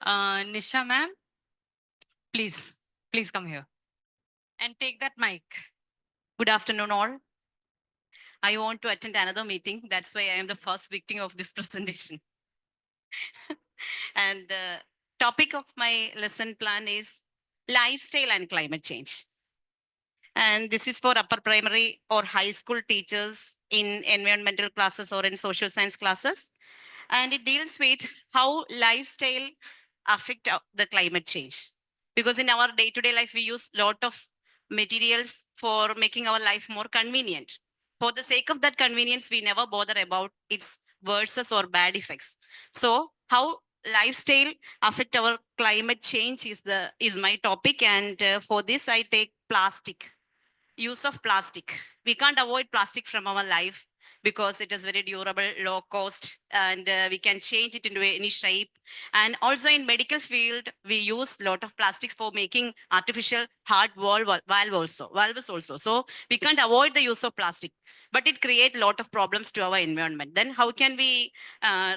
Nisha ma'am, please come here and take that mic. Good afternoon, all. I want to attend another meeting. That's why I am the first victim of this presentation. And the topic of my lesson plan is lifestyle and climate change. And this is for upper primary or high school teachers in environmental classes or in social science classes. And it deals with how lifestyle affect the climate change. Because in our day-to-day life, we use a lot of materials for making our life more convenient. For the sake of that convenience, we never bother about its versus or bad effects. So how lifestyle affect our climate change is my topic. And for this, I take plastic. Use of plastic. We can't avoid plastic from our life because it is very durable, low cost, and we can change it into any shape. And also in medical field, we use a lot of plastics for making artificial heart valves also. So we can't avoid the use of plastic, but it creates a lot of problems to our environment. Then how can we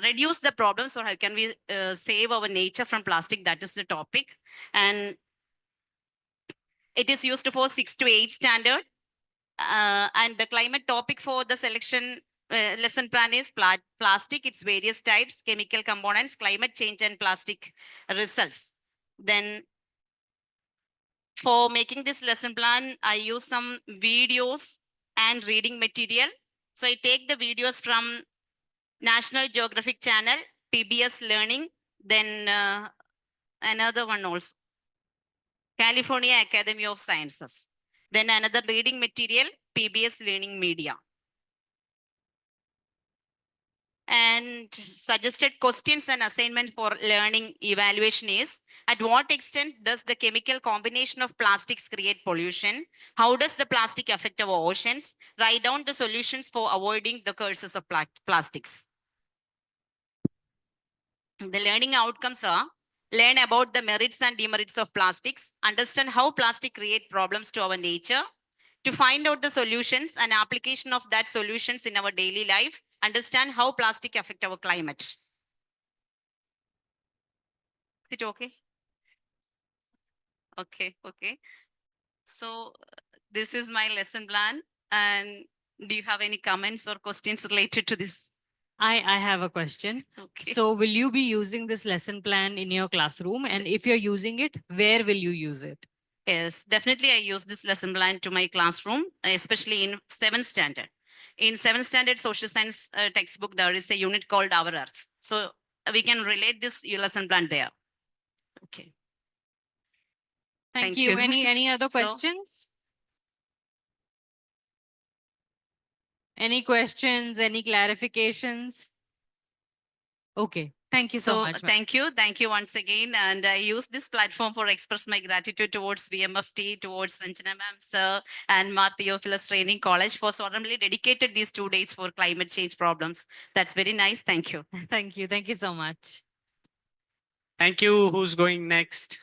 reduce the problems, or how can we save our nature from plastic? That is the topic. And it is used for 6 to 8 standard. And the climate topic for the selection lesson plan is plastic, its various types, chemical components, climate change, and plastic results. Then for making this lesson plan, I use some videos and reading material. So I take the videos from National Geographic Channel, PBS Learning, then another one also, California Academy of Sciences. Then another reading material, PBS Learning Media. And suggested questions and assignment for learning evaluation is, at what extent does the chemical combination of plastics create pollution? How does the plastic affect our oceans? Write down the solutions for avoiding the curses of plastics. The learning outcomes are, learn about the merits and demerits of plastics, understand how plastic create problems to our nature, to find out the solutions and application of that solutions in our daily life, understand how plastic affect our climate. Is it okay? Okay. So this is my lesson plan. And do you have any comments or questions related to this? I have a question. Okay. So will you be using this lesson plan in your classroom? And if you're using it, where will you use it? Yes, definitely I use this lesson plan to my classroom, especially in 7th standard. In 7th standard social science textbook, there is a unit called Our Earth. So we can relate this lesson plan there. Okay. Thank Thank you. you. Any other So- questions? Any questions, any clarifications? Okay. Thank you so much. Thank you once again. And I use this platform for express my gratitude towards VMFT, towards Sanjana ma'am, sir, and 𝗕𝗏𝗪 Training College for solemnly dedicated these 2 days for climate change problems. That's very nice. Thank you. Thank you. Thank you so much. Thank you. Who's going next?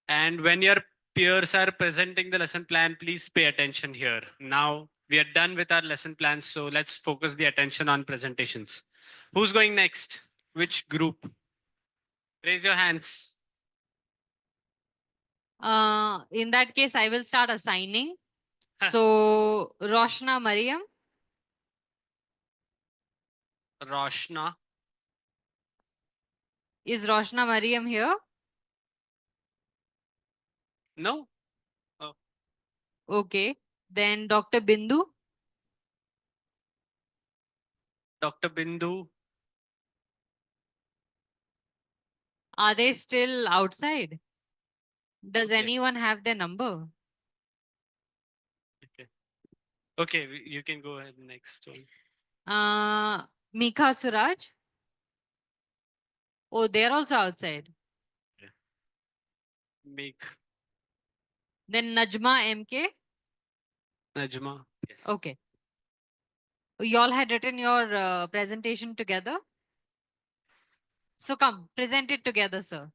And when your peers are presenting the lesson plan, please pay attention here. Now we are done with our lesson plans, so let's focus the attention on presentations. Who's going next? Which group? Raise your hands. In that case, I will start assigning. So Roshna Mariam. Roshna. Is Roshna Mariam here? No? Okay. Then Dr. Bindu. Dr. Bindu. Are they still outside? Does Okay. anyone have their number? Okay, you can go ahead next one. Mika Suraj. Oh, they're also outside. Make Then Najma MK. Najma. Yes. Okay. You all had written your presentation together. So come, present it together, sir.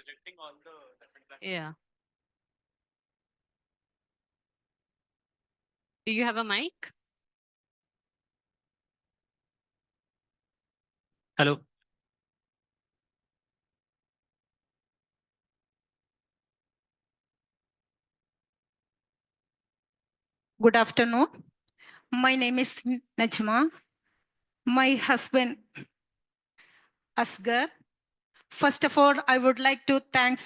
projecting all the lesson plan. Yeah. Do you have a mic? Hello. Good afternoon. My name is Najma. My husband, Asghar. First of all, I would like to thank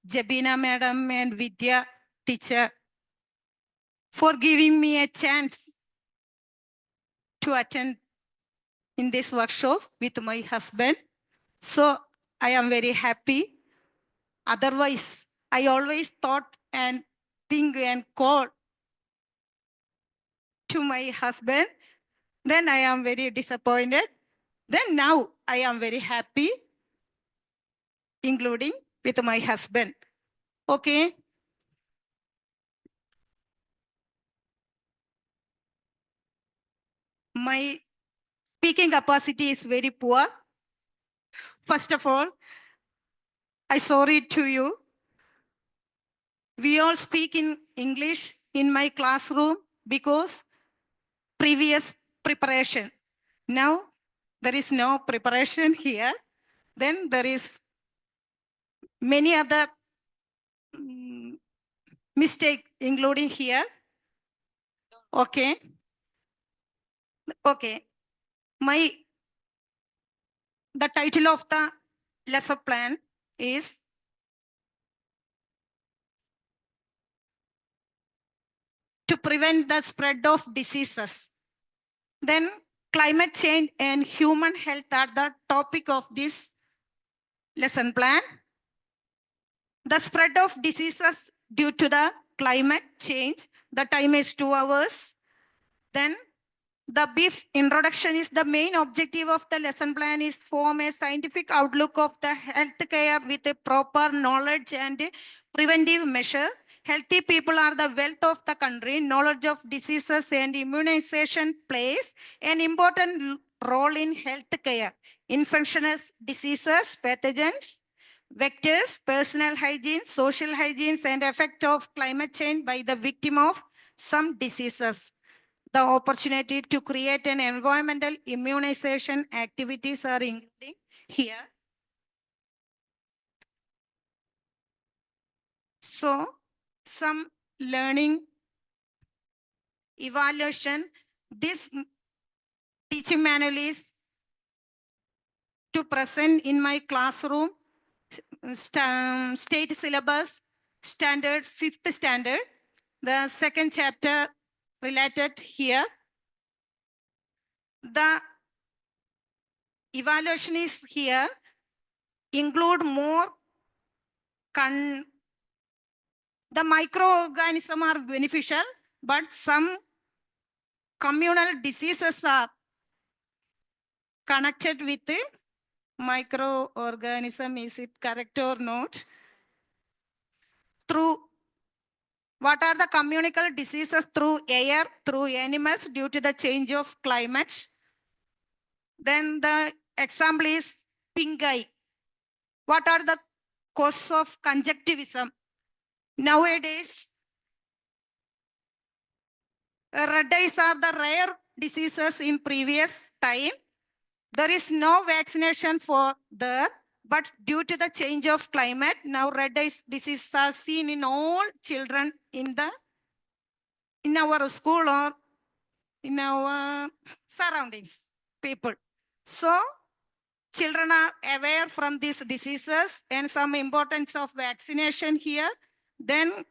Jabina madam and Vidya teacher for giving me a chance to attend in this workshop with my husband. So I am very happy. Otherwise, I always thought and think and call to my husband. Then I am very disappointed. Then now I am very happy, including with my husband. Okay. My speaking capacity is very poor. First of all, I sorry to you. We all speak in English in my classroom because previous preparation. Now there is no preparation here. Then there is many other mistake including here. Okay. Okay. The title of the lesson plan is to prevent the spread of diseases. Then climate change and human health are the topic of this lesson plan. The spread of diseases due to the climate change, the time is 2 hours. Then the brief introduction is the main objective of the lesson plan is form a scientific outlook of the health care with a proper knowledge and preventive measure. Healthy people are the wealth of the country. Knowledge of diseases and immunization plays an important role in health care. Infectious diseases, pathogens, vectors, personal hygiene, social hygiene, and effect of climate change by the victim of some diseases. The opportunity to create an environmental immunization activities are including here. So, some learning evaluation. This teaching manual is to present in my classroom. State syllabus, standard, 5th standard. The second chapter related here. The evaluation is here. Include more. The microorganisms are beneficial, but some communal diseases are connected with the microorganism. Is it correct or not? Through what are the communicable diseases through air, through animals due to the change of climate? Then the example is pink eye. What are the causes of conjunctivism? Nowadays, red eyes are the rare diseases in previous time. There is no vaccination for that, but due to the change of climate, now red eyes diseases are seen in all children in our school or in our surroundings, people. So, children are aware from these diseases and some importance of vaccination here. Then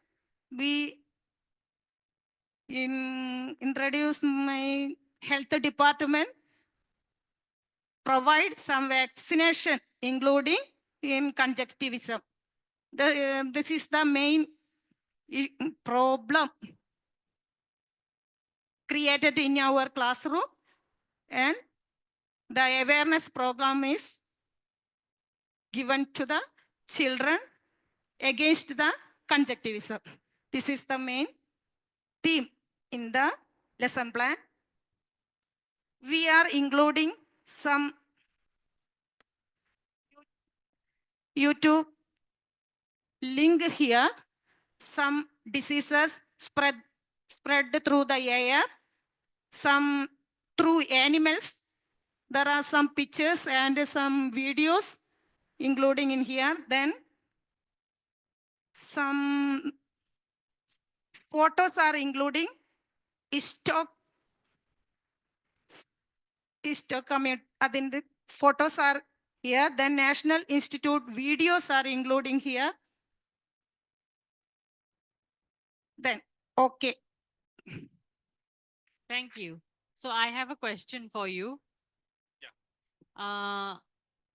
we introduce my health department, provide some vaccination, including in conjunctivism. This is the main problem created in our classroom, and the awareness program is given to the children against the conjunctivism. This is the main theme in the lesson plan. We are including some YouTube link here. Some diseases spread through the air, some through animals. There are some pictures and some videos including in here. Then some photos are including photos are here. Then National Institute videos are including here. Then, okay. Thank you. So I have a question for you. Yeah.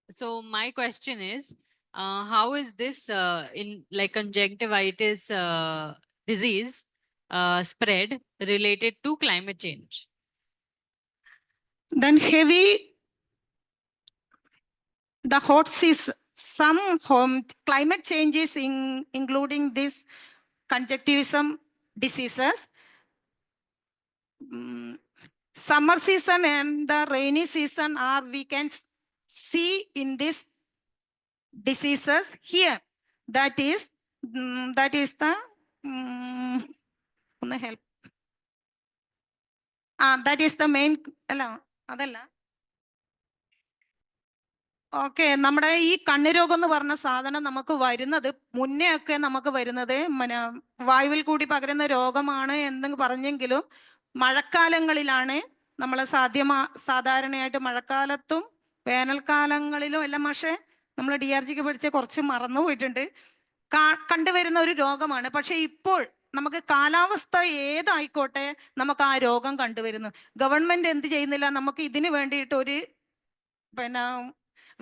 So my question is, how is this in like conjunctivitis disease spread related to climate change? Then the hot season, some climate changes including this conjunctivism diseases. Summer season and the rainy season are, we can see in this diseases here. That is the help. That is the main. Okay, നമ്മുടെ ഈ കണ്ണിരോഗം എന്ന് പറഞ്ഞ സാധനം നമുക്ക് വരുന്നത് മുന്നേ ഒക്കെ നമുക്ക് വരുന്നത് വായുവിൽ കൂടി പകരുന്ന രോഗമാണ് എന്ന് പറഞ്ഞെങ്കിലും മഴക്കാലങ്ങളിലാണ് നമ്മൾ സാധാരണയായിട്ട് മഴക്കാലത്തും വേനൽക്കാലങ്ങളിലും എല്ലാം. പക്ഷേ നമ്മൾ DRGക്ക് പഠിച്ച കുറച്ച് മറന്നു പോയിട്ടുണ്ട്. കണ്ടുവരുന്ന ഒരു രോഗമാണ്. പക്ഷെ ഇപ്പോൾ നമുക്ക് കാലാവസ്ഥ ഏതായിക്കോട്ടെ നമുക്ക് ആ രോഗം കണ്ടുവരുന്നു. ഗവൺമെന്റ് എന്ത് ചെയ്യുന്നില്ല, നമുക്ക് ഇതിന് വേണ്ടിയിട്ട് ഒരു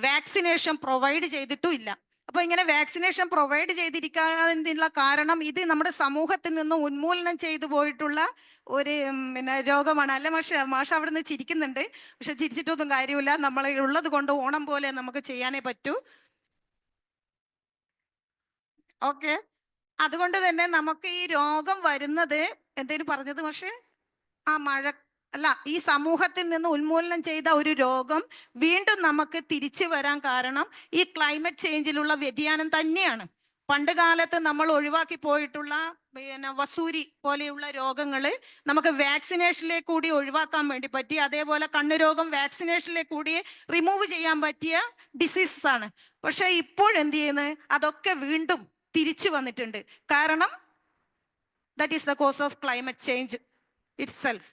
വാക്സിനേഷൻ പ്രൊവൈഡ് ചെയ്തിട്ടും ഇല്ല. അപ്പൊ ഇങ്ങനെ വാക്സിനേഷൻ പ്രൊവൈഡ് ചെയ്തിരിക്കാനുള്ള കാരണം ഇത് നമ്മുടെ സമൂഹത്തിൽ നിന്ന് ഉന്മൂലനം ചെയ്തു പോയിട്ടുള്ള ഒരു രോഗമാണ്. അല്ല മാഷ അവിടെ നിന്ന് ചിരിക്കുന്നുണ്ട്, പക്ഷെ ചിരിച്ചിട്ടൊന്നും കാര്യമില്ല. നമ്മൾ ഉള്ളത് കൊണ്ട് ഓണം പോലെ നമുക്ക് ചെയ്യാനേ പറ്റൂ. ഓക്കെ, അതുകൊണ്ട് തന്നെ നമുക്ക് ഈ രോഗം വരുന്നത് എന്തേലും പറഞ്ഞത് പക്ഷേ ഈ സമൂഹത്തിൽ നിന്ന് ഉന്മൂലനം ചെയ്ത ഒരു രോഗം വീണ്ടും നമുക്ക് തിരിച്ചു വരാൻ കാരണം ഈ ക്ലൈമറ്റ് ചേഞ്ചിലുള്ള വ്യതിയാനം തന്നെയാണ്. പണ്ട് കാലത്ത് നമ്മൾ ഒഴിവാക്കി പോയിട്ടുള്ള വസൂരി പോലെയുള്ള രോഗങ്ങൾ നമുക്ക് വാക്സിനേഷനിലേക്ക് കൂടി ഒഴിവാക്കാൻ വേണ്ടി പറ്റി. അതേപോലെ കണ്ണുരോഗം വാക്സിനേഷനിലേക്ക് കൂടി റിമൂവ് ചെയ്യാൻ പറ്റിയ ഡിസീസസ് ആണ്. പക്ഷെ ഇപ്പോഴെന്ത് ചെയ്യുന്നത്, അതൊക്കെ വീണ്ടും തിരിച്ചു വന്നിട്ടുണ്ട്. കാരണം that is the cause of climate change it self.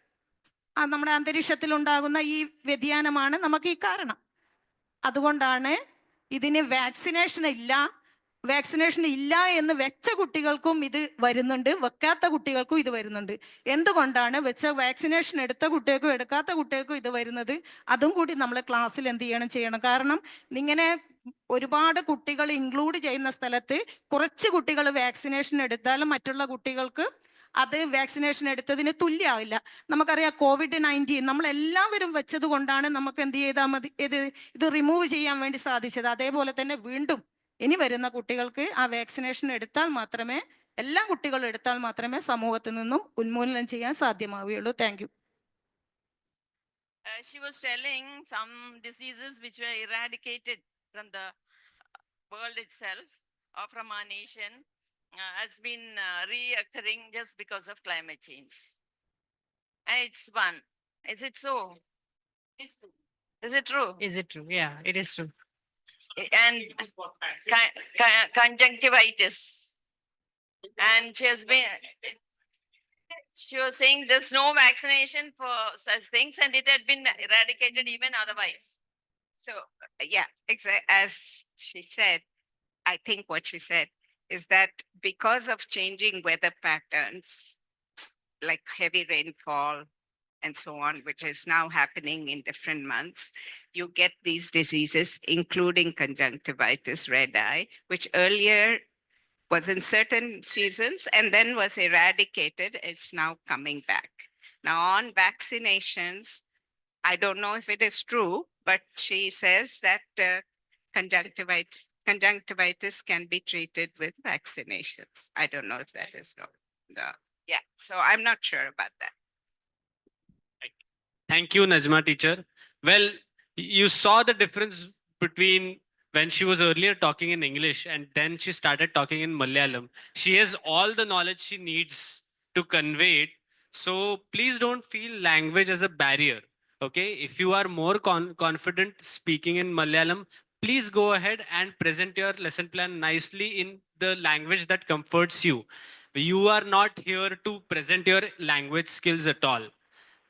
നമ്മുടെ അന്തരീക്ഷത്തിൽ ഉണ്ടാകുന്ന ഈ വ്യതിയാനമാണ് നമുക്ക് ഈ കാരണം. അതുകൊണ്ടാണ് ഇതിന് വാക്സിനേഷൻ ഇല്ല എന്ന് വെച്ച കുട്ടികൾക്കും ഇത് വരുന്നുണ്ട്, വെക്കാത്ത കുട്ടികൾക്കും ഇത് വരുന്നുണ്ട്. എന്തുകൊണ്ടാണ് വാക്സിനേഷൻ എടുത്ത കുട്ടികൾക്കും എടുക്കാത്ത കുട്ടികൾക്കും ഇത് വരുന്നത്? അതും കൂടി നമ്മൾ ക്ലാസ്സിൽ എന്ത് ചെയ്യണം. കാരണം ഇങ്ങനെ ഒരുപാട് കുട്ടികൾ ഇൻക്ലൂഡ് ചെയ്യുന്ന സ്ഥലത്ത് കുറച്ച് കുട്ടികൾ വാക്സിനേഷൻ എടുത്താലും മറ്റുള്ള കുട്ടികൾക്ക് അത് വാക്സിനേഷൻ എടുത്തതിന് തുല്യമാവില്ല. നമുക്കറിയാം COVID-19 നമ്മളെല്ലാവരും വെച്ചത് കൊണ്ടാണ് നമുക്ക് എന്ത് ചെയ്താൽ മതി, ഇത് റിമൂവ് ചെയ്യാൻ വേണ്ടി സാധിച്ചത്. അതേപോലെ തന്നെ വീണ്ടും ഇനി വരുന്ന കുട്ടികൾക്ക് ആ വാക്സിനേഷൻ എടുത്താൽ മാത്രമേ, എല്ലാ കുട്ടികളും എടുത്താൽ മാത്രമേ സമൂഹത്തിൽ നിന്നും ഉന്മൂലനം ചെയ്യാൻ സാധ്യമാവുകയുള്ളൂ. Thank you. She was telling some diseases which were eradicated from the world itself or from our nation has been reoccurring just because of climate change. And it's one. Is it so? Is it true? Is it true? Yeah, it is true. And conjunctivitis. And she was saying there's no vaccination for such things and it had been eradicated even otherwise. So, yeah, as she said, I think what she said is that because of changing weather patterns, like heavy rainfall and so on, which is now happening in different months, you get these diseases, including conjunctivitis, red eye, which earlier was in certain seasons and then was eradicated. It's now coming back. Now on vaccinations, I don't know if it is true, but she says that conjunctivitis can be treated with vaccinations. I don't know if that is wrong. No. Yeah, so I'm not sure about that. Thank you, Najma teacher. Well, you saw the difference between when she was earlier talking in English and then she started talking in Malayalam, she has all the knowledge she needs to convey it. So please don't feel language as a barrier. Okay, if you are more confident speaking in Malayalam, please go ahead and present your lesson plan nicely in the language that comforts you. You are not here to present your language skills at all.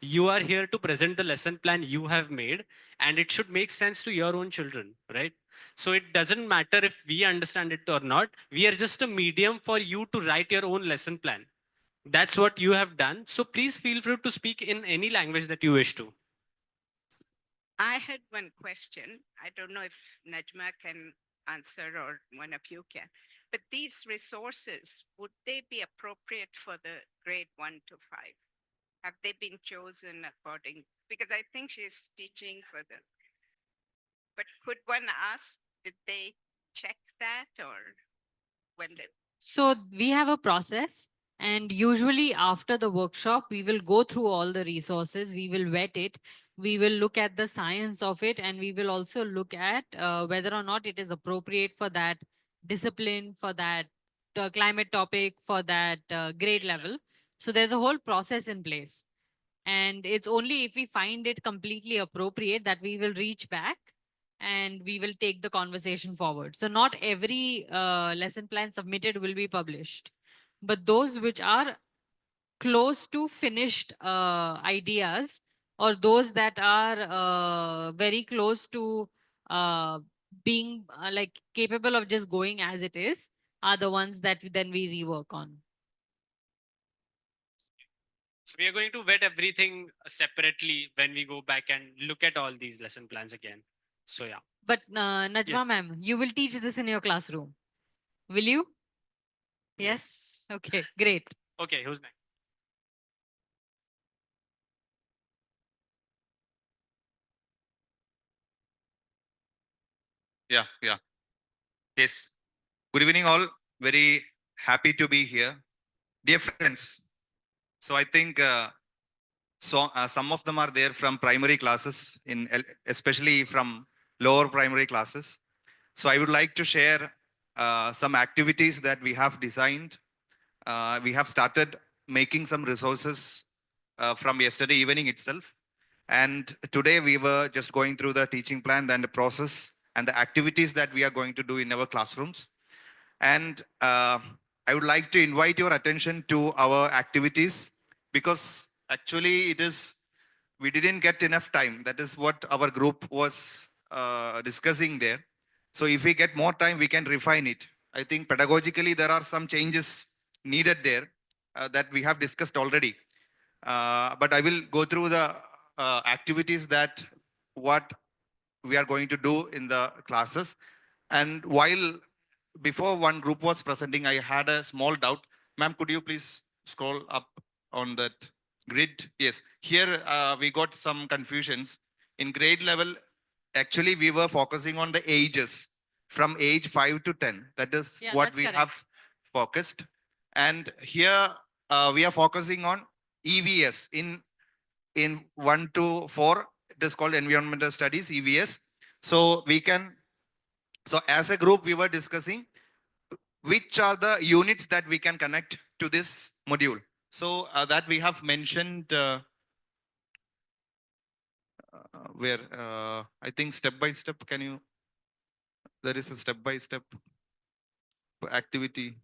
You are here to present the lesson plan you have made, and it should make sense to your own children, right? So it doesn't matter if we understand it or not. We are just a medium for you to write your own lesson plan. That's what you have done. So please feel free to speak in any language that you wish to. I had one question. I don't know if Najma can answer or one of you can. But these resources, would they be appropriate for the grade 1 to 5? Have they been chosen according? Because I think she's teaching for the. But could one ask, did they check that or when they? So we have a process, and usually after the workshop, we will go through all the resources, we will vet it, we will look at the science of it, and we will also look at whether or not it is appropriate for that discipline, for that climate topic, for that grade level. So there's a whole process in place. And it's only if we find it completely appropriate that we will reach back and we will take the conversation forward. So not every lesson plan submitted will be published, but those which are close to finished ideas, or those that are very close to being like capable of just going as it is, are the ones that then we rework on. So we are going to vet everything separately when we go back and look at all these lesson plans again. So yeah. But Najma Yes. ma'am, you will teach this in your classroom. Will you? Yes. Okay, great. Okay, who's next? Yeah. Yes. Good evening, all. Very happy to be here. Dear friends, so I think some of them are there from primary classes, especially from lower primary classes. So I would like to share some activities that we have designed. We have started making some resources from yesterday evening itself. And today we were just going through the teaching plan and the process and the activities that we are going to do in our classrooms. And I would like to invite your attention to our activities, because actually we didn't get enough time. That is what our group was discussing there. So if we get more time, we can refine it. I think pedagogically, there are some changes needed there that we have discussed already. But I will go through the activities that what we are going to do in the classes. And before one group was presenting, I had a small doubt. Ma'am, could you please scroll up on that grid? Yes, here we got some confusions. In grade level, actually we were focusing on the ages from age 5 to 10. That is what we have focused. And here we are focusing on EVS in 1 to 4. It is called environmental studies, EVS. So as a group, we were discussing which are the units that we can connect to this module. So that we have mentioned where I think step by step, there is a step by step activity.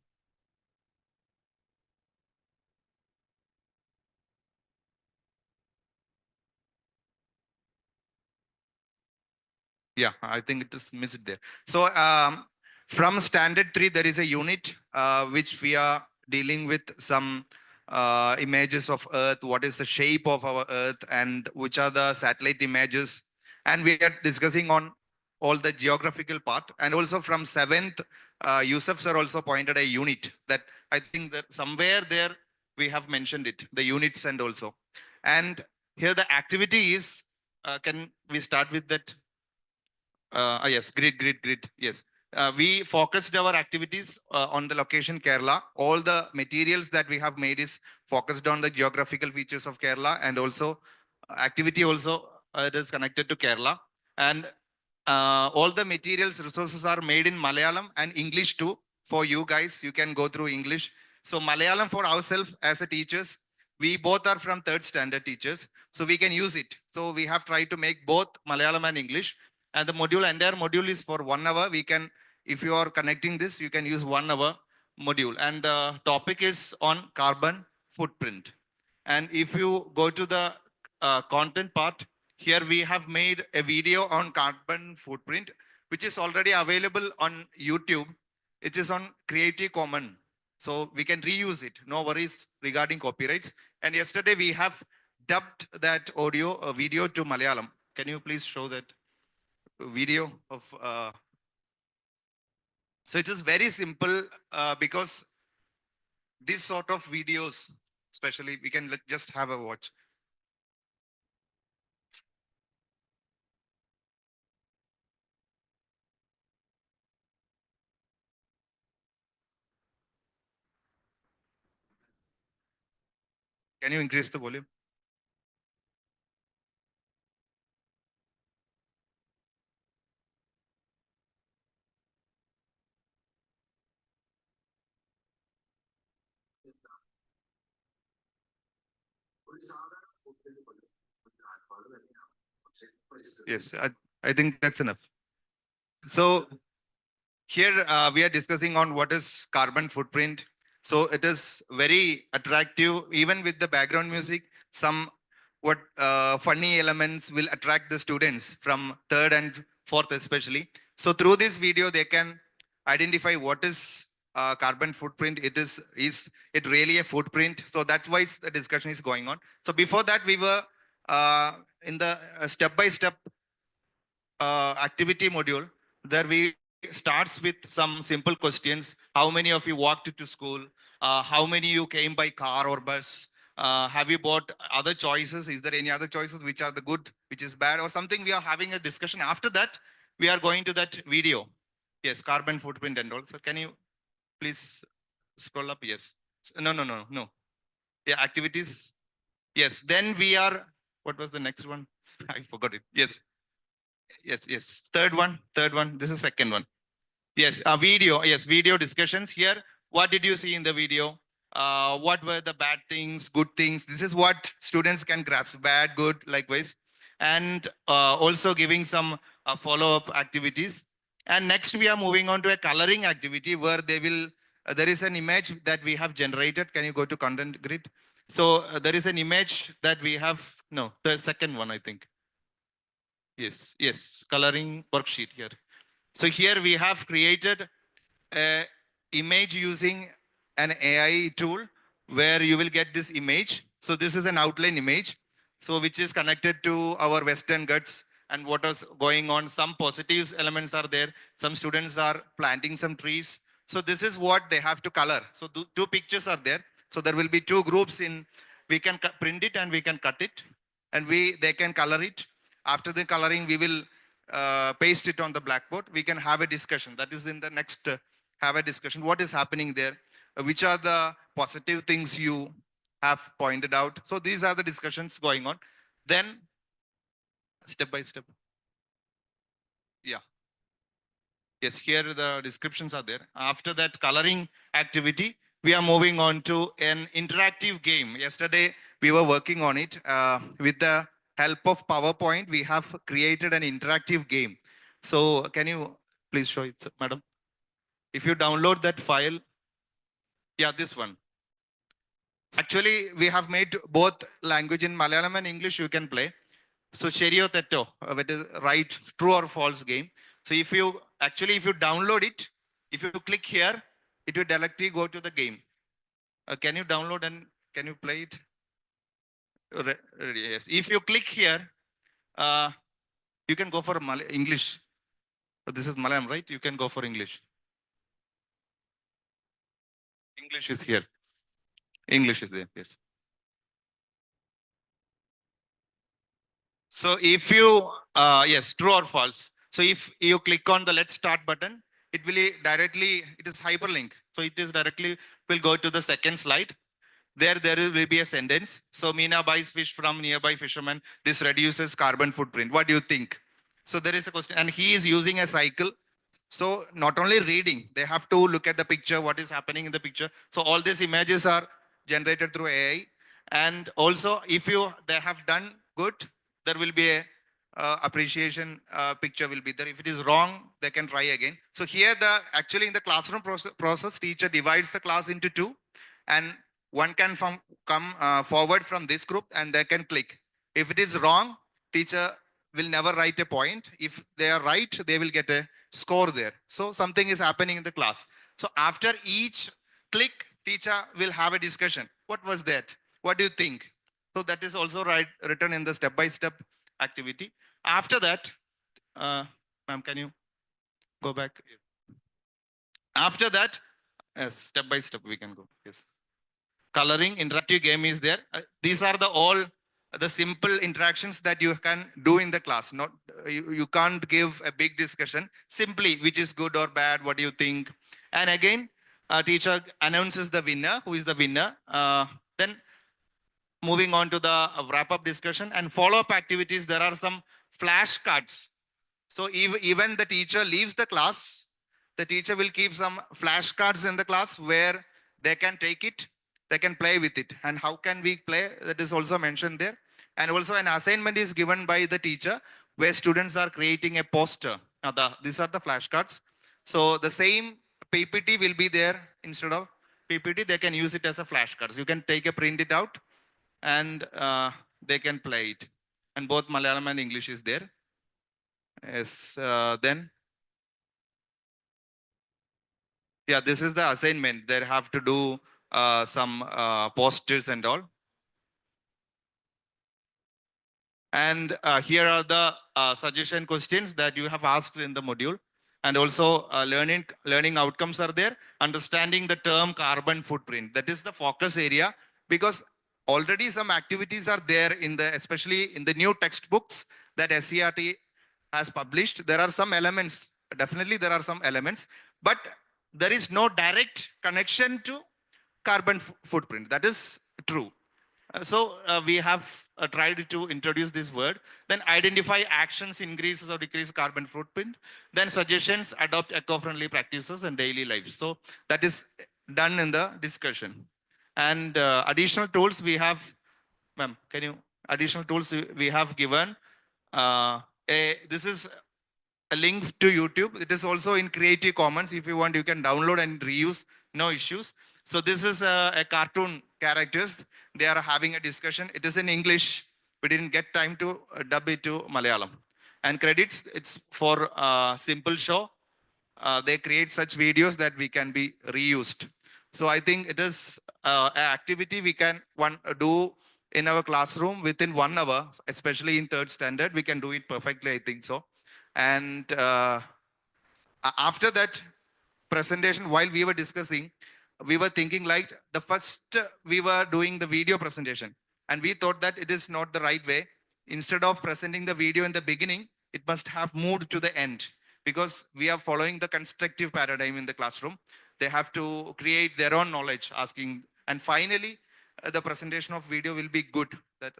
Yeah, I think it is missed there. So from standard 3, there is a unit which we are dealing with some images of Earth, what is the shape of our Earth, and which are the satellite images. And we are discussing on all the geographical part. And also from 7th, Yusuf sir also pointed a unit that I think that somewhere there we have mentioned it, the units and also. And here the activity is, can we start with that? Yes, grid. Yes. We focused our activities on the location Kerala. All the materials that we have made is focused on the geographical features of Kerala, and also activity also it is connected to Kerala. And all the materials, resources are made in Malayalam and English too. For you guys, you can go through English. So Malayalam for ourselves as a teachers, we both are from 3rd standard teachers, so we can use it. So we have tried to make both Malayalam and English. And the entire module is for 1 hour. We can, if you are connecting this, you can use 1 hour module. And the topic is on carbon footprint. And if you go to the content part, here we have made a video on carbon footprint, which is already available on YouTube. It is on Creative Commons. So we can reuse it. No worries regarding copyrights. And yesterday we have dubbed that video to Malayalam. Can you please show that video of... So it is very simple because this sort of videos, especially, we can just have a watch. Can you increase the volume? Yes, I think that's enough. So here we are discussing on what is carbon footprint. So it is very attractive, even with the background music. Some funny elements will attract the students from 3rd and 4th especially. So through this video, they can identify what is carbon footprint. Is it really a footprint? So that's why the discussion is going on. So before that, we were in the step-by-step activity module. There we starts with some simple questions. How many of you walked to school? How many you came by car or bus? Have you bought other choices? Is there any other choices which are the good, which is bad, or something? We are having a discussion. After that, we are going to that video. Yes, carbon footprint and all. So can you please scroll up? Yes. No. Yeah, activities. Yes. Then we are, what was the next one? I forgot it. Yes. Third one. This is second one. Yes, a video. Yes, video discussions here. What did you see in the video? What were the bad things, good things? This is what students can grasp, bad, good, likewise. And also giving some follow-up activities. And next we are moving on to a coloring activity where they will, there is an image that we have generated. Can you go to content grid? So there is an image that we have, no, the second one, I think. Yes, coloring worksheet here. So here we have created an image using an AI tool where you will get this image. So this is an outline image, so which is connected to our Western Ghats and what is going on. Some positive elements are there. Some students are planting some trees. So this is what they have to color. So two pictures are there. So there will be 2 groups in, we can print it and we can cut it, and they can color it. After the coloring, we will paste it on the blackboard. We can have a discussion. That is in the next, have a discussion. What is happening there? Which are the positive things you have pointed out? So these are the discussions going on. Then step by step. Yeah. Yes, here the descriptions are there. After that coloring activity, we are moving on to an interactive game. Yesterday, we were working on it with the help of PowerPoint. We have created an interactive game. So can you please show it, madam? If you download that file, yeah, this one. Actually, we have made both language in Malayalam and English you can play. So Cheryo Tetto, that is right, true or false game. So if you download it, if you click here, it will directly go to the game. Can you download and can you play it? Yes. If you click here, you can go for English. So this is Malayalam, right? You can go for English. English is here. English is there, yes. So if you, yes, true or false. So if you click on the let's start button, it will directly, it is hyperlink. So it is directly, will go to the second slide. There will be a sentence. So Meena buys fish from nearby fisherman. This reduces carbon footprint. What do you think? So there is a question, and he is using a cycle. So not only reading, they have to look at the picture, what is happening in the picture. So all these images are generated through AI. And also, if they have done good, there will be a appreciation picture will be there. If it is wrong, they can try again. So here, actually in the classroom process, teacher divides the class into two, and one can come forward from this group, and they can click. If it is wrong, teacher will never write a point. If they are right, they will get a score there. So something is happening in the class. So after each click, teacher will have a discussion. What was that? What do you think? So that is also written in the step-by-step activity. After that, ma'am, can you go back? After that, yes, step-by-step we can go. Yes. Coloring, interactive game is there. These are all the simple interactions that you can do in the class. Not you can't give a big discussion. Simply, which is good or bad, what do you think? And again, teacher announces the winner, who is the winner. Then moving on to the wrap-up discussion and follow-up activities, there are some flashcards. So even the teacher leaves the class, the teacher will keep some flashcards in the class where they can take it, they can play with it. And how can we play? That is also mentioned there. And also an assignment is given by the teacher where students are creating a poster. These are the flashcards. So the same PPT will be there. Instead of PPT, they can use it as a flashcards. You can take a print it out and they can play it. And both Malayalam and English is there. Yes, then. Yeah, this is the assignment. They have to do some posters and all. And here are the suggestion questions that you have asked in the module. And also learning outcomes are there. Understanding the term carbon footprint. That is the focus area, because already some activities are there especially in the new textbooks that SCRT has published. There are some elements, definitely there are some elements, but there is no direct connection to carbon footprint. That is true. So we have tried to introduce this word. Then identify actions, increases or decrease carbon footprint. Then suggestions, adopt eco-friendly practices in daily life. So that is done in the discussion. And additional tools we have, ma'am, can you, additional tools we have given. This is a link to YouTube. It is also in Creative Commons. If you want, you can download and reuse, no issues. So this is a cartoon characters. They are having a discussion. It is in English. We didn't get time to dub it to Malayalam. And credits, it's for Simple Show. They create such videos that we can be reused. So I think it is an activity we can do in our classroom within 1 hour, especially in 3rd standard. We can do it perfectly, I think so. And after that presentation, while we were discussing, we were thinking like the first we were doing the video presentation, and we thought that it is not the right way. Instead of presenting the video in the beginning, it must have moved to the end, because we are following the constructive paradigm in the classroom. They have to create their own knowledge, asking, and finally the presentation of video will be good.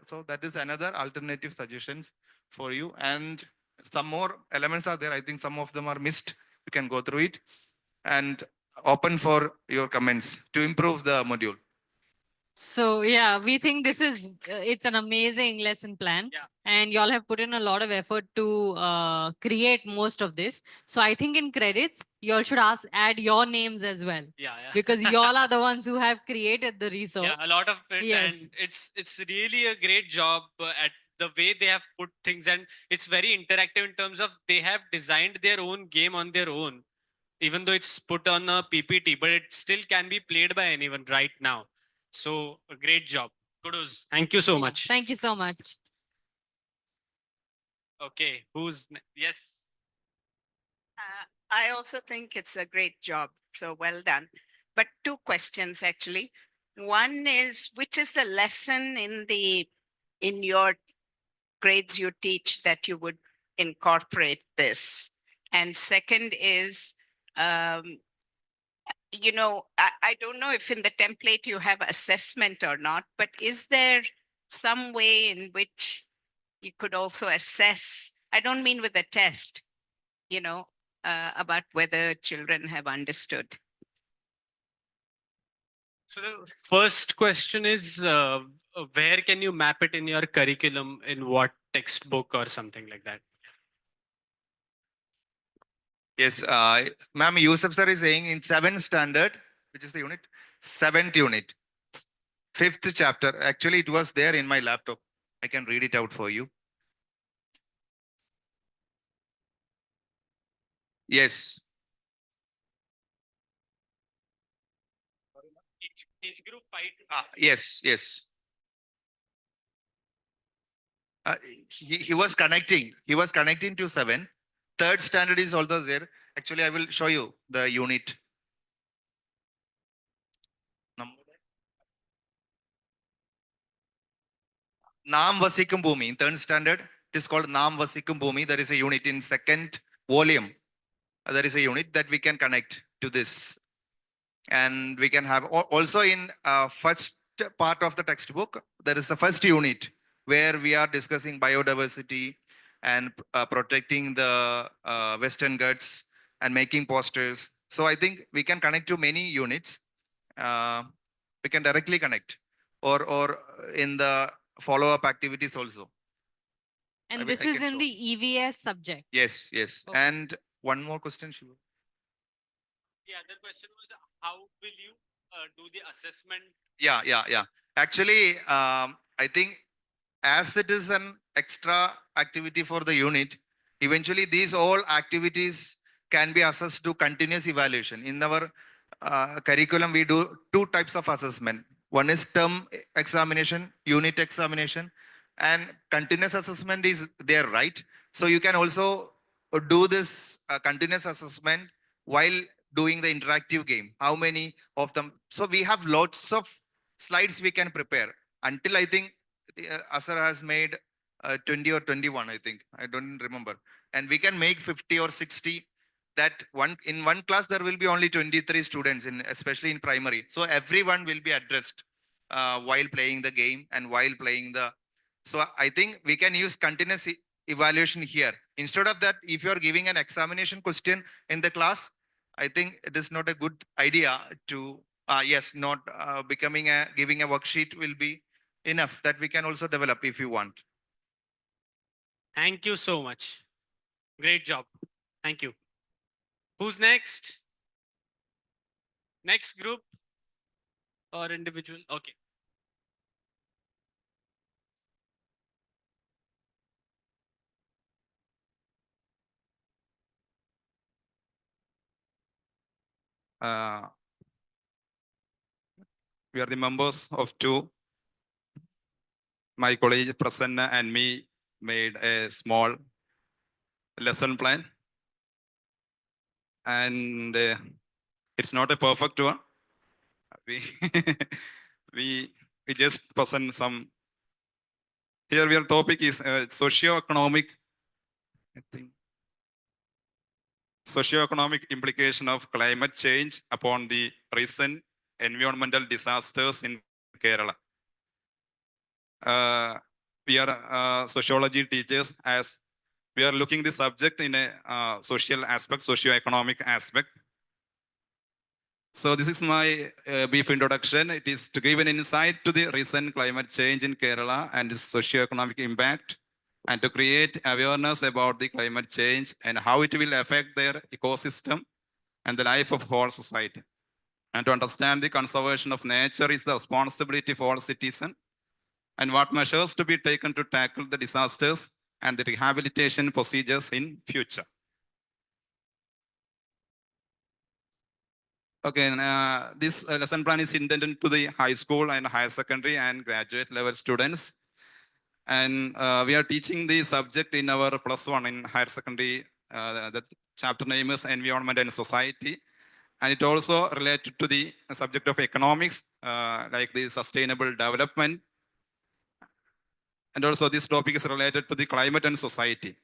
So that is another alternative suggestions for you. And some more elements are there. I think some of them are missed. You can go through it and open for your comments to improve the module. So yeah, we think this is, it's an amazing lesson plan. Yeah. And y'all have put in a lot of effort to create most of this. So I think in credits, y'all should add your names as well. Yeah. Because y'all are the ones who have created the resource. Yeah, a lot of it. Yes. And it's really a great job at the way they have put things. And it's very interactive in terms of they have designed their own game on their own, even though it's put on a PPT, but it still can be played by anyone right now. So a great job. Kudos. Thank you so Yeah, much. Thank you so much. Okay, yes. I also think it's a great job. So well done. But 2 questions actually. One is, which is the lesson in your grades you teach that you would incorporate this? And second is, you know, I don't know if in the template you have assessment or not, but is there some way in which you could also assess I don't mean with the test, about whether children have understood. So the first question is, where can you map it in your curriculum, in what textbook or something like that? Yes, ma'am, Yusuf sir is saying in 7th standard, which is the unit? 7th unit, 5th chapter. Actually, it was there in my laptop. I can read it out for you. Yes. Age group 5 to Yes, yes. He was connecting. He was connecting to 7. 3rd standard is also there. Actually, I will show you the unit. 𝗕𝗶𝗀𝗻𝗂𝗵𝗁. In 3rd standard, it is called 𝗕𝗶𝗀𝗻𝗂𝗵𝗁. There is a unit in 2nd volume. There is a unit that we can connect to this. And we can have also in first part of the textbook, there is the first unit where we are discussing biodiversity and protecting the Western Ghats and making posters. So I think we can connect to many units. We can directly connect or in the follow-up activities also. And this is in the EVS subject. Yes, yes. Okay. And one more question, Shiva. The other question was, how will you do the assessment? Yeah. Actually, I think as it is an extra activity for the unit, eventually these all activities can be assessed to continuous evaluation. In our curriculum, we do 2 types of assessment. One is term examination, unit examination, and continuous assessment is there, right? So you can also do this continuous assessment while doing the interactive game. How many of them? So we have lots of slides we can prepare until I think Asar has made 20 or 21, I think. I don't remember. And we can make 50 or 60. That in one class, there will be only 23 students, especially in primary. So everyone will be addressed while playing the game and while playing the... So I think we can use continuous evaluation here. Instead of that, if you are giving an examination question in the class, I think it is not a good idea to, not giving a worksheet will be enough. That we can also develop if you want. Thank you so much. Great job. Thank you. Who's next? Next group or individual? Okay. We are the members of 2. My colleague Prasanna and me made a small lesson plan. And it's not a perfect one. We just present some. Here our topic is socio-economic implication of climate change upon the recent environmental disasters in Kerala. We are sociology teachers, as we are looking the subject in a social aspect, socio-economic aspect. So this is my brief introduction. It is to give an insight to the recent climate change in Kerala and its socio-economic impact, and to create awareness about the climate change and how it will affect their ecosystem and the life of whole society. And to understand the conservation of nature is the responsibility for all citizens, and what measures to be taken to tackle the disasters and the rehabilitation procedures in future. Okay, this lesson plan is intended to the high school and higher secondary and graduate level students. And we are teaching the subject in our +1 in higher secondary. The chapter name is Environment and Society. And it also related to the subject of economics, like the sustainable development. And also this topic is related to the climate and society.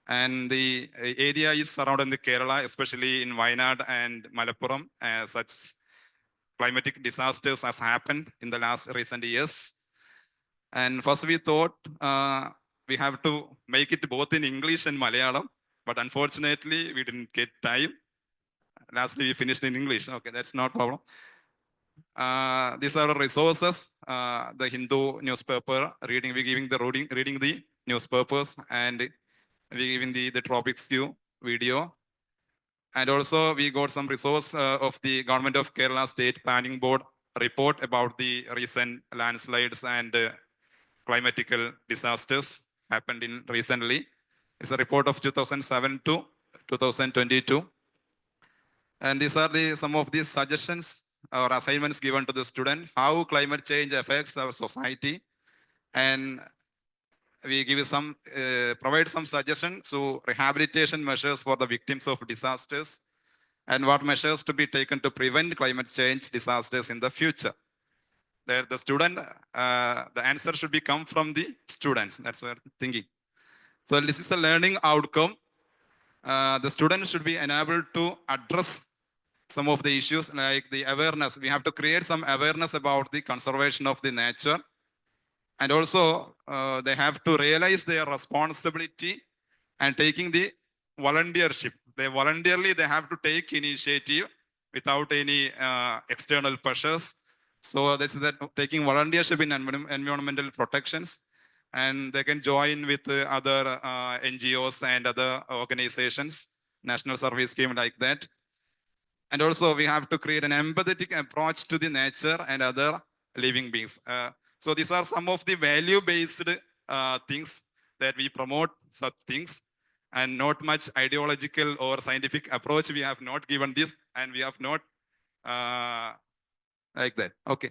And the area is surrounding the Kerala, especially in Wayanad and Malappuram. Such climatic disasters has happened in the recent years. And first we thought we have to make it both in English and Malayalam, but unfortunately, we didn't get time. Lastly, we finished in English. Okay, that's not a problem. These are the resources. The Hindu newspaper reading, reading the newspapers, and we giving the 𝗕𝗶𝗀𝗀𝗍 video. And also we got some resource of the Government of Kerala State Planning Board report about the recent landslides and climatical disasters happened in recently. It's a report of 2007 to 2022. And these are some of these suggestions or assignments given to the student, how climate change affects our society. And we give some, provide some suggestions to rehabilitation measures for the victims of disasters and what measures to be taken to prevent climate change disasters in the future. There, the student, the answer should be come from the students. That's what I'm thinking. So this is the learning outcome. The students should be enabled to address some of the issues like the awareness. We have to create some awareness about the conservation of the nature. And also, they have to realize their responsibility and taking the volunteership. They have to take initiative without any external pressures. So this is that taking volunteership in environmental protections, and they can join with other NGOs and other organizations, national service scheme like that. And also we have to create an empathetic approach to the nature and other living beings. So these are some of the value-based things that we promote such things, and not much ideological or scientific approach. We have not given this, and we have not like that. Okay.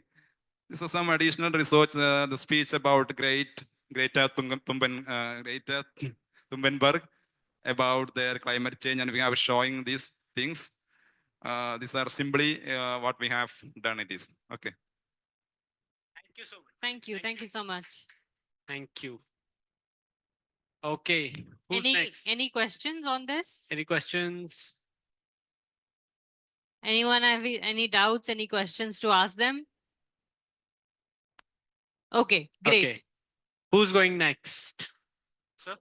This is some additional research, the speech about Greta Thunberg about their climate change, and we are showing these things. These are simply what we have done it is. Okay. Thank you so much. Thank you. Thank you so much. Thank you. Okay. Who's next? Any questions on this? Any questions? Anyone have any doubts, any questions to ask them? Okay, great. Okay. Who's going next? Sir?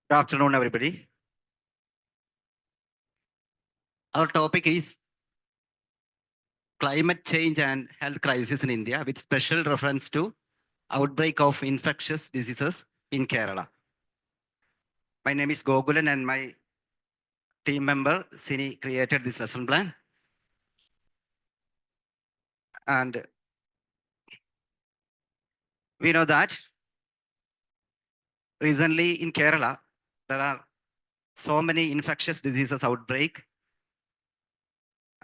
Good afternoon, everybody. Our topic is climate change and health crisis in India, with special reference to outbreak of infectious diseases in Kerala. My name is Gokulan, and my team member Sini created this lesson plan. And we know that recently in Kerala, there are so many infectious diseases outbreak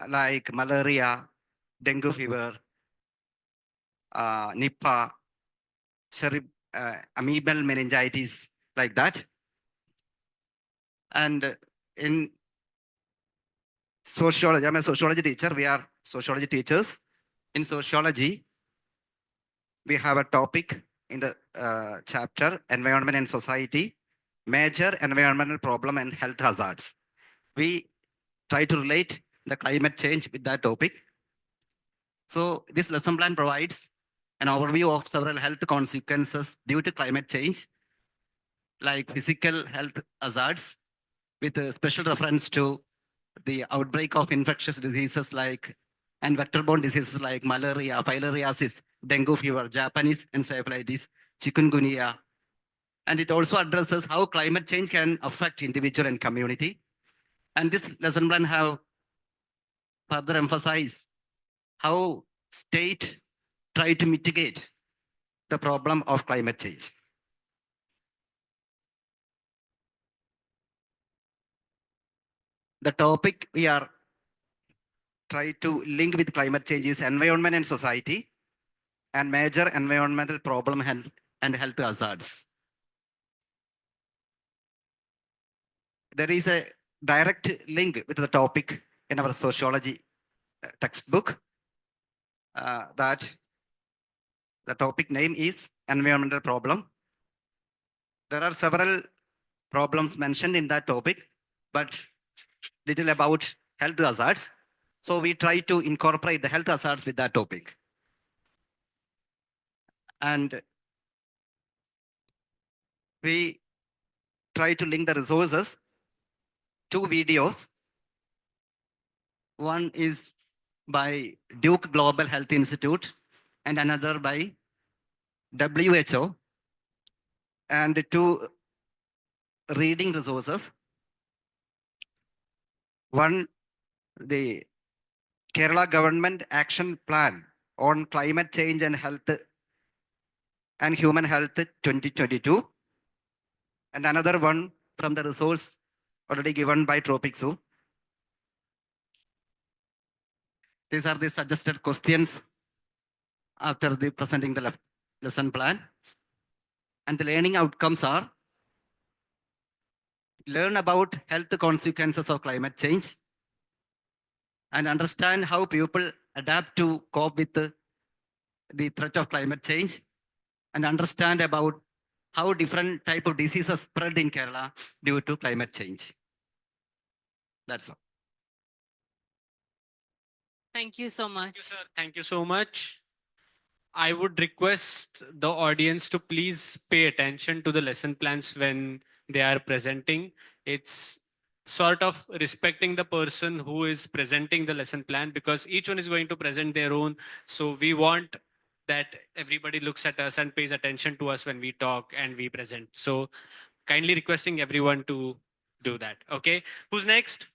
like malaria, dengue fever, Nipah, amoebal meningitis, like that. And in sociology, I'm a sociology teacher. We are sociology teachers. In sociology, we have a topic in the chapter Environment and Society, Major Environmental Problem and Health Hazards. We try to relate the climate change with that topic. So this lesson plan provides an overview of several health consequences due to climate change, like physical health hazards, with a special reference to the outbreak of infectious diseases and vector-borne diseases like malaria, filariasis, dengue fever, Japanese encephalitis, chikungunya. And it also addresses how climate change can affect individual and community. And this lesson plan have further emphasized how state try to mitigate the problem of climate change. The topic we are trying to link with climate change is environment and society and major environmental problem and health hazards. There is a direct link with the topic in our sociology textbook that the topic name is environmental problem. There are several problems mentioned in that topic, but little about health hazards. So we try to incorporate the health hazards with that topic. And we try to link the resources, 2 videos. One is by Duke Global Health Institute and another by WHO, and 2 reading resources. One, the Kerala Government Action Plan on Climate Change and Health and Human Health 2022. And another one from the resource already given by 𝗕𝗶𝗀𝗀. These are the suggested questions after the presenting the lesson plan. And the learning outcomes are: learn about health consequences of climate change and understand how people adapt to cope with the threat of climate change, and understand about how different type of diseases spread in Kerala due to climate change. That's all. Thank you so much. Thank you, sir. Thank you so much. I would request the audience to please pay attention to the lesson plans when they are presenting. It's sort of respecting the person who is presenting the lesson plan, because each one is going to present their own. So we want that everybody looks at us and pays attention to us when we talk and we present. So kindly requesting everyone to do that. Okay, who's next?